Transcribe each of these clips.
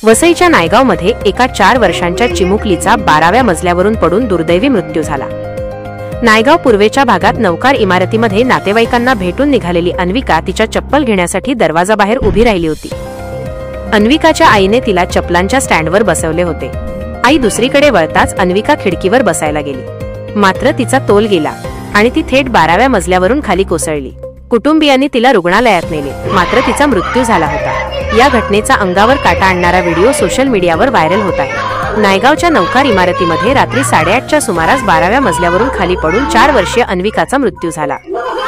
वसईच्या नायगावमध्ये एका 4 वर्षांच्या चिमुकलीचा 12व्या मजल्यावरून पडून दुर्दैवी मृत्यू झाला। नायगाव पूर्वेच्या भागात नवकार इमारतीमध्ये नातेवाईकांना भेटून निघालेली अन्विका तिच्या चप्पल घेण्यासाठी दरवाजाबाहेर उभी राहिली होती। अन्विकाच्या आईने तिला चप्पलांच्या स्टँडवर बसवले होते। आई दुसरीकडे वळताच अन्विका खिडकीवर बसायला गेली, मात्र तिचा तोल गेला आणि ती थेट 12व्या मजल्यावरून खाली कोसळली। कुटुंबियांनी तिला रुग्णालयात नेले, मात्र तिचा मृत्यू झाला होता। या घटनेचा अंगावर काटा आणणारा व्हिडिओ सोशल मीडियावर व्हायरल होत आहे। नायगावच्या नवकार इमारतीमध्ये रात्री 8:30च्या सुमारास 12व्या मजल्यावरून खाली पडून 4 वर्षीय अन्विकाचा मृत्यू झाला।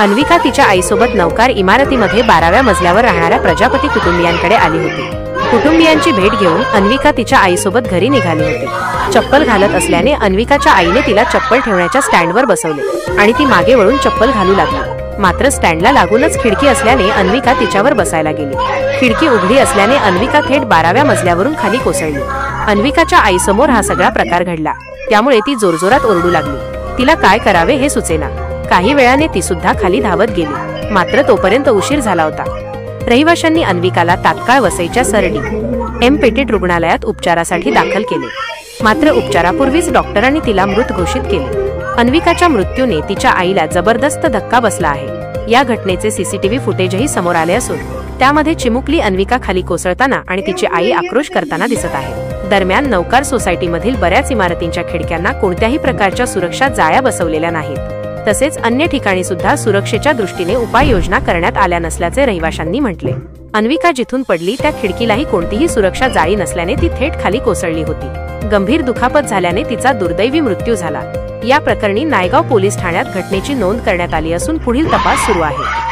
अन्विका तिच्या आईसोबत नवकार इमारतीमध्ये 12व्या मजल्यावर राहणाऱ्या प्रजापती कुटुंबियांकडे आली होती। कुटुंबियांची भेट घेऊन अन्विका तिच्या आईसोबत घरी निघाली होती। चप्पल घालत असल्याने अन्विकाच्या आईने तिला चप्पल ठेवण्याच्या स्टँडवर बसवले आणि ती मागे वळून चप्पल घालू लागली, मात्र स्टँडला लागूनच खिडकी असल्याने अन्विका तिच्यावर बसायला गेली। खिडकी उघडी असल्याने अन्विका थेट 12व्या मजल्यावरून खाली कोसळली। अन्विकाच्या आईसमोर हा सगळा प्रकार घडला, त्यामुळे ती जोरजोरात ओरडू लागली। तिला काय करावे हे सुचेना। काही वेळाने ती सुद्धा खाली धावत गेली, मात्र तोपर्यंत उशीर झाला होता। रहिवाशांनी अन्विकाला तात्काळ वसईच्या सरडी एम पेटेड रुग्णालयात उपचारासाठी दाखल केले, मात्र उपचारापूर्वीच डॉक्टरांनी तिला मृत घोषित केले। अन्विकाच्या मृत्यूने तिच्या आईला जबरदस्त धक्का बसला आहे। या घटनेचे सीसीटीव्ही फुटेजही समोर आले असून त्यामध्ये चिमुकली अन्विका खाली कोसळताना आणि तिची आई आक्रोश करताना दिसत आहे। दरम्यान नवकार सोसायटीमधील बऱ्याच इमारतींच्या खिडक्यांना कोणत्याही प्रकारच्या सुरक्षा जाळ्या बसवलेल्या नाहीत, तसेच अन्य ठिकाणी सुद्धा सुरक्षेच्या दृष्टीने उपाययोजना करण्यात आल्या नसल्याचे रहिवाशांनी म्हटले। अन्विका जिथून पडली त्या खिडकीलाही कोणतीही सुरक्षा जाळी नसल्याने ती थेट खाली कोसळली होती। गंभीर दुखापत झाल्याने तिचा दुर्दैवी मृत्यू झाला। या प्रकरणी नायगाव पोलीस ठाण्यात घटनेची नोंद करण्यात आली असून पुढील तपास सुरू आहे।